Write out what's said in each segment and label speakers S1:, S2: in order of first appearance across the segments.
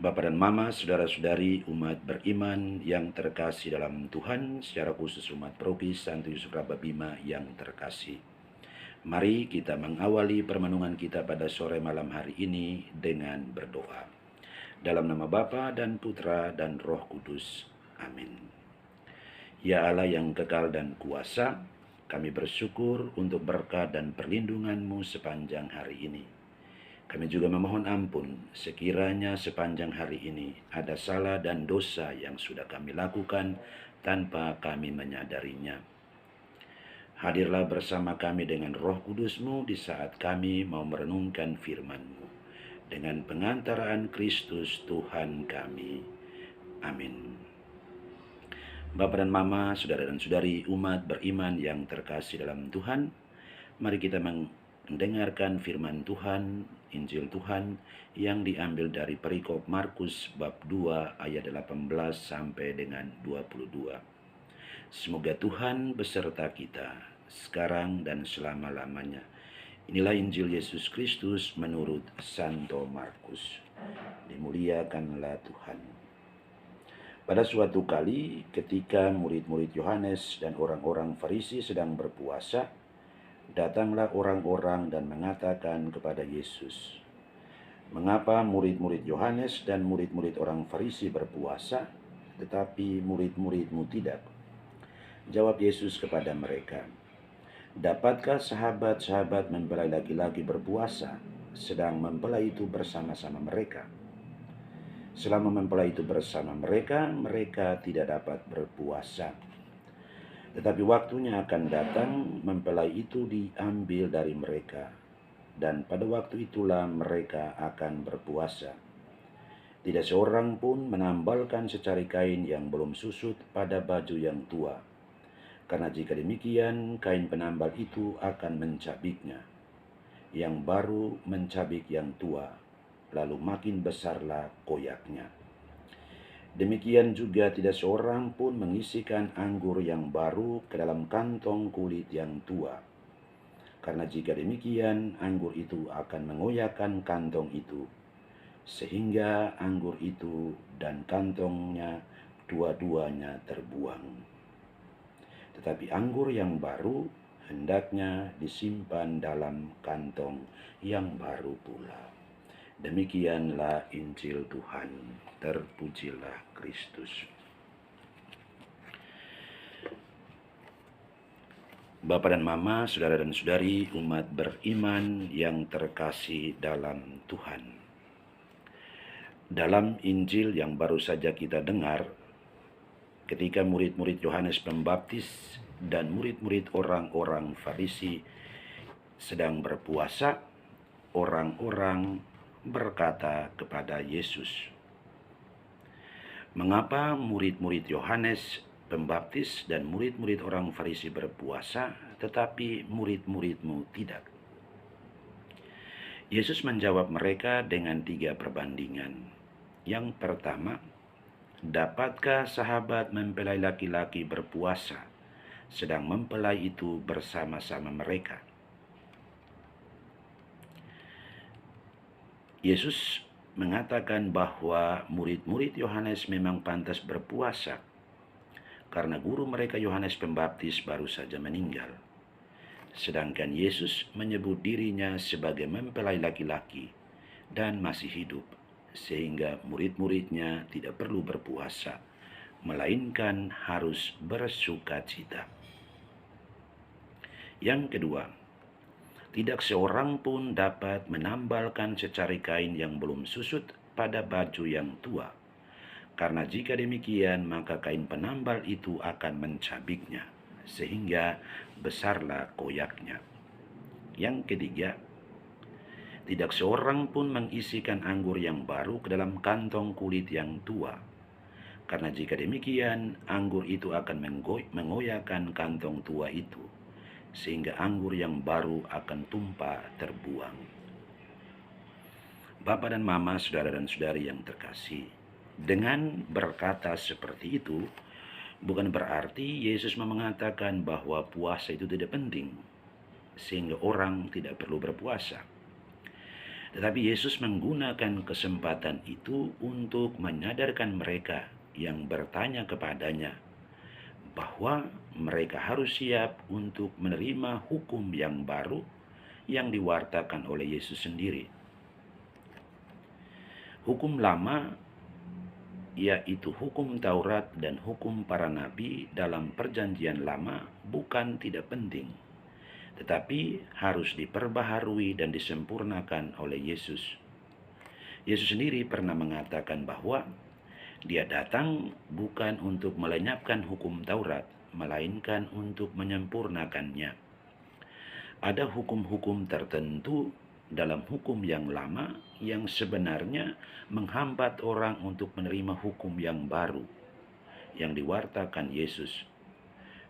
S1: Bapak dan Mama, saudara-saudari umat beriman yang terkasih dalam Tuhan, secara khusus umat Paroki Santo Yusuf Rababima yang terkasih. Mari kita mengawali permenungan kita pada sore malam hari ini dengan berdoa. Dalam nama Bapa dan Putra dan Roh Kudus. Amin. Ya Allah yang kekal dan kuasa, kami bersyukur untuk berkat dan perlindungan-Mu sepanjang hari ini. Kami juga memohon ampun sekiranya sepanjang hari ini ada salah dan dosa yang sudah kami lakukan tanpa kami menyadarinya. Hadirlah bersama kami dengan Roh Kudus-Mu di saat kami mau merenungkan firman-Mu. Dengan pengantaraan Kristus Tuhan kami. Amin. Bapak dan Mama, saudara dan saudari umat beriman yang terkasih dalam Tuhan, mari kita mendengarkan firman Tuhan, Injil Tuhan yang diambil dari perikop Markus bab 2 ayat 18 sampai dengan 22. Semoga Tuhan beserta kita sekarang dan selama-lamanya. Inilah Injil Yesus Kristus menurut Santo Markus. Dimuliakanlah Tuhan. Pada suatu kali ketika murid-murid Yohanes dan orang-orang Farisi sedang berpuasa, datanglah orang-orang dan mengatakan kepada Yesus, "Mengapa murid-murid Yohanes dan murid-murid orang Farisi berpuasa, tetapi murid-murid-Mu tidak?" Jawab Yesus kepada mereka, "Dapatkah sahabat-sahabat mempelai laki-laki berpuasa, sedang mempelai itu bersama-sama mereka? Selama mempelai itu bersama mereka, mereka tidak dapat berpuasa. Tetapi waktunya akan datang, mempelai itu diambil dari mereka, dan pada waktu itulah mereka akan berpuasa. Tidak seorang pun menambalkan secari kain yang belum susut pada baju yang tua, karena jika demikian, kain penambal itu akan mencabiknya. Yang baru mencabik yang tua, lalu makin besarlah koyaknya. Demikian juga tidak seorang pun mengisikan anggur yang baru ke dalam kantong kulit yang tua. Karena jika demikian, anggur itu akan mengoyakkan kantong itu, sehingga anggur itu dan kantongnya dua-duanya terbuang. Tetapi anggur yang baru hendaknya disimpan dalam kantong yang baru pula." Demikianlah Injil Tuhan. Terpujilah Kristus. Bapak dan Mama, saudara dan saudari umat beriman yang terkasih dalam Tuhan. Dalam Injil yang baru saja kita dengar, ketika murid-murid Yohanes Pembaptis dan murid-murid orang-orang Farisi sedang berpuasa, orang-orang berkata kepada Yesus, "Mengapa murid-murid Yohanes Pembaptis dan murid-murid orang Farisi berpuasa, tetapi murid-murid-Mu tidak?" Yesus menjawab mereka dengan 3 perbandingan. Yang pertama, dapatkah sahabat mempelai laki-laki berpuasa, sedang mempelai itu bersama-sama mereka? Yesus mengatakan bahwa murid-murid Yohanes memang pantas berpuasa karena guru mereka Yohanes Pembaptis baru saja meninggal. Sedangkan Yesus menyebut dirinya sebagai mempelai laki-laki dan masih hidup, sehingga murid-muridnya tidak perlu berpuasa, melainkan harus bersukacita. Yang kedua, tidak seorang pun dapat menambalkan secari kain yang belum susut pada baju yang tua, karena jika demikian maka kain penambal itu akan mencabiknya, sehingga besarlah koyaknya. Yang ketiga, tidak seorang pun mengisikan anggur yang baru ke dalam kantong kulit yang tua, karena jika demikian anggur itu akan mengoyakkan kantong tua itu, sehingga anggur yang baru akan tumpah terbuang. Bapak dan Mama, saudara dan saudari yang terkasih, dengan berkata seperti itu, bukan berarti Yesus mengatakan bahwa puasa itu tidak penting, sehingga orang tidak perlu berpuasa. Tetapi Yesus menggunakan kesempatan itu untuk menyadarkan mereka yang bertanya kepadanya bahwa mereka harus siap untuk menerima hukum yang baru yang diwartakan oleh Yesus sendiri. Hukum lama, yaitu hukum Taurat dan hukum para nabi dalam perjanjian lama, bukan tidak penting, tetapi harus diperbaharui dan disempurnakan oleh Yesus. Yesus sendiri pernah mengatakan bahwa Dia datang bukan untuk melenyapkan hukum Taurat, melainkan untuk menyempurnakannya. Ada hukum-hukum tertentu dalam hukum yang lama yang sebenarnya menghambat orang untuk menerima hukum yang baru yang diwartakan Yesus,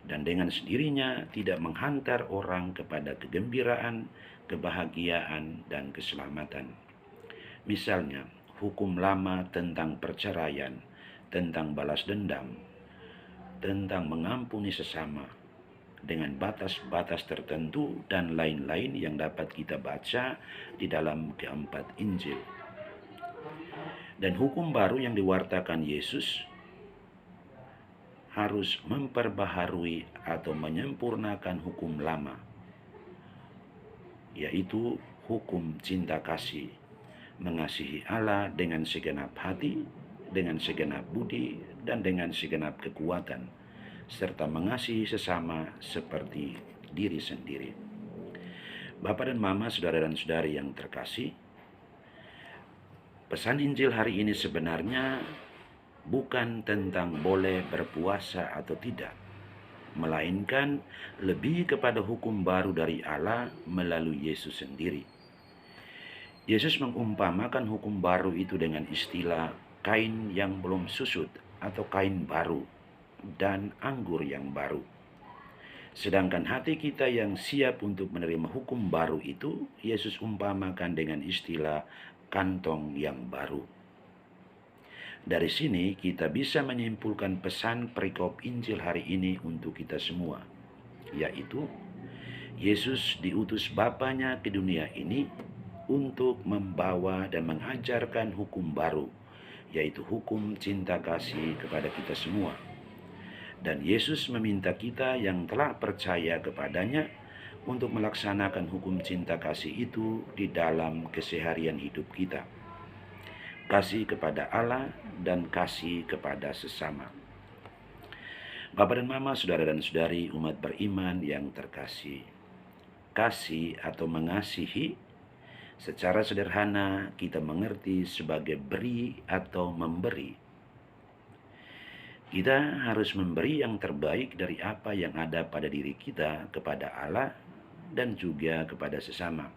S1: dan dengan sendirinya tidak menghantar orang kepada kegembiraan, kebahagiaan, dan keselamatan. Misalnya, hukum lama tentang perceraian, tentang balas dendam, tentang mengampuni sesama, dengan batas-batas tertentu dan lain-lain yang dapat kita baca di dalam keempat Injil. Dan hukum baru yang diwartakan Yesus harus memperbaharui atau menyempurnakan hukum lama, yaitu hukum cinta kasih, mengasihi Allah dengan segenap hati, dengan segenap budi, dan dengan segenap kekuatan, serta mengasihi sesama seperti diri sendiri. Bapak dan Mama, saudara dan saudari yang terkasih, pesan Injil hari ini sebenarnya bukan tentang boleh berpuasa atau tidak, melainkan lebih kepada hukum baru dari Allah melalui Yesus sendiri. Yesus mengumpamakan hukum baru itu dengan istilah kain yang belum susut atau kain baru dan anggur yang baru. Sedangkan hati kita yang siap untuk menerima hukum baru itu, Yesus umpamakan dengan istilah kantong yang baru. Dari sini kita bisa menyimpulkan pesan perikop Injil hari ini untuk kita semua, yaitu Yesus diutus Bapanya ke dunia ini untuk membawa dan mengajarkan hukum baru, yaitu hukum cinta kasih kepada kita semua. Dan Yesus meminta kita yang telah percaya kepadanya untuk melaksanakan hukum cinta kasih itu di dalam keseharian hidup kita. Kasih kepada Allah dan kasih kepada sesama. Bapak dan Mama, saudara dan saudari umat beriman yang terkasih, kasih atau mengasihi secara sederhana kita mengerti sebagai beri atau memberi. Kita harus memberi yang terbaik dari apa yang ada pada diri kita kepada Allah dan juga kepada sesama.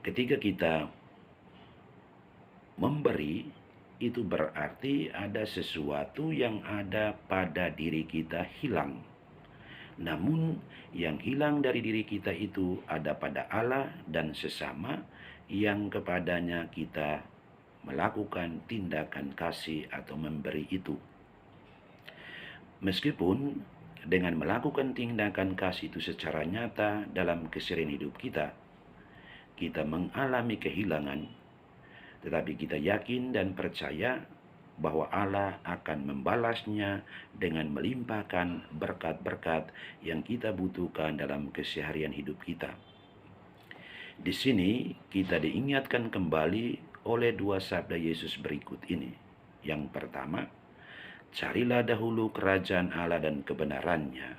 S1: Ketika kita memberi, itu berarti ada sesuatu yang ada pada diri kita hilang. Namun yang hilang dari diri kita itu ada pada Allah dan sesama yang kepadanya kita melakukan tindakan kasih atau memberi itu. Meskipun dengan melakukan tindakan kasih itu secara nyata dalam keseharian hidup kita, kita mengalami kehilangan, tetapi kita yakin dan percaya bahwa Allah akan membalasnya dengan melimpahkan berkat-berkat yang kita butuhkan dalam keseharian hidup kita. Di sini kita diingatkan kembali oleh dua sabda Yesus berikut ini. Yang pertama, carilah dahulu kerajaan Allah dan kebenarannya,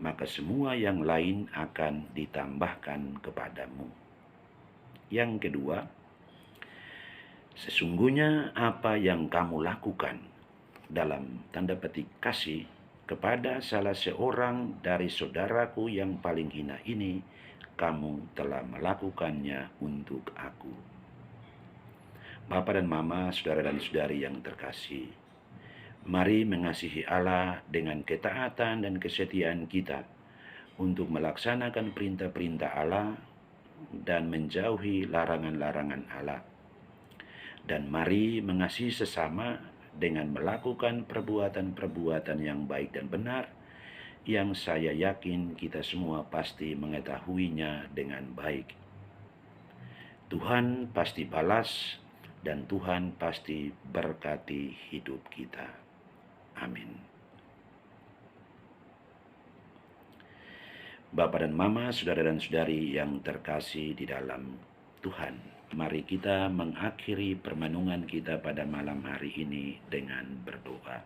S1: maka semua yang lain akan ditambahkan kepadamu. Yang kedua, sesungguhnya apa yang kamu lakukan dalam tanda petik kasih kepada salah seorang dari saudaraku yang paling hina ini, kamu telah melakukannya untuk aku. Bapak dan Mama, saudara dan saudari yang terkasih, mari mengasihi Allah dengan ketaatan dan kesetiaan kita untuk melaksanakan perintah-perintah Allah dan menjauhi larangan-larangan Allah. Dan mari mengasihi sesama dengan melakukan perbuatan-perbuatan yang baik dan benar, yang saya yakin kita semua pasti mengetahuinya dengan baik. Tuhan pasti balas dan Tuhan pasti berkati hidup kita. Amin. Bapak dan Mama, saudara dan saudari yang terkasih di dalam Tuhan, mari kita mengakhiri permenungan kita pada malam hari ini dengan berdoa.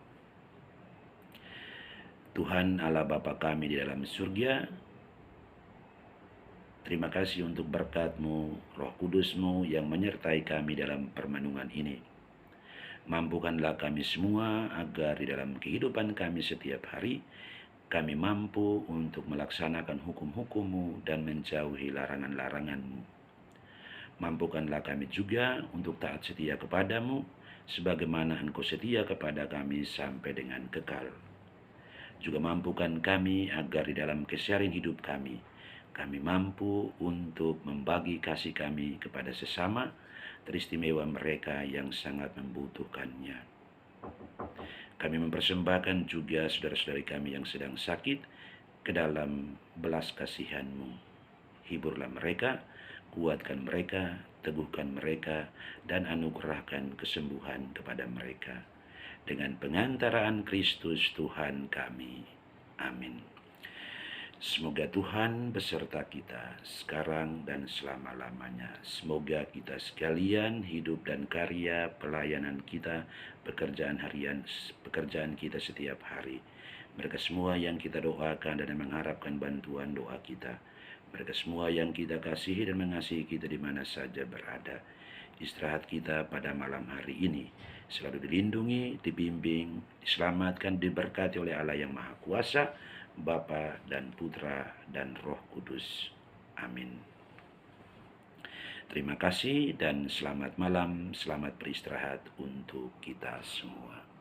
S1: Tuhan Allah Bapa kami di dalam surga, terima kasih untuk berkat-Mu, Roh Kudus-Mu yang menyertai kami dalam permenungan ini. Mampukanlah kami semua agar di dalam kehidupan kami setiap hari, kami mampu untuk melaksanakan hukum-hukum-Mu dan menjauhi larangan-larangan-Mu. Mampukanlah kami juga untuk taat setia kepadamu, sebagaimana Engkau setia kepada kami sampai dengan kekal. Juga mampukan kami agar di dalam keseharian hidup kami mampu untuk membagi kasih kami kepada sesama, teristimewa mereka yang sangat membutuhkannya. Kami mempersembahkan juga saudara-saudari kami yang sedang sakit ke dalam belas kasihan-Mu. Hiburlah mereka, kuatkan mereka, teguhkan mereka, dan anugerahkan kesembuhan kepada mereka. Dengan pengantaraan Kristus Tuhan kami. Amin. Semoga Tuhan beserta kita sekarang dan selama-lamanya. Semoga kita sekalian hidup dan karya pelayanan kita, pekerjaan harian, pekerjaan kita setiap hari. Mereka semua yang kita doakan dan mengharapkan bantuan doa kita. Mereka semua yang kita kasihi dan mengasihi kita di mana saja berada. Istirahat kita pada malam hari ini selalu dilindungi, dibimbing, diselamatkan, diberkati oleh Allah yang Maha Kuasa, Bapa dan Putra dan Roh Kudus. Amin. Terima kasih dan selamat malam, selamat beristirahat untuk kita semua.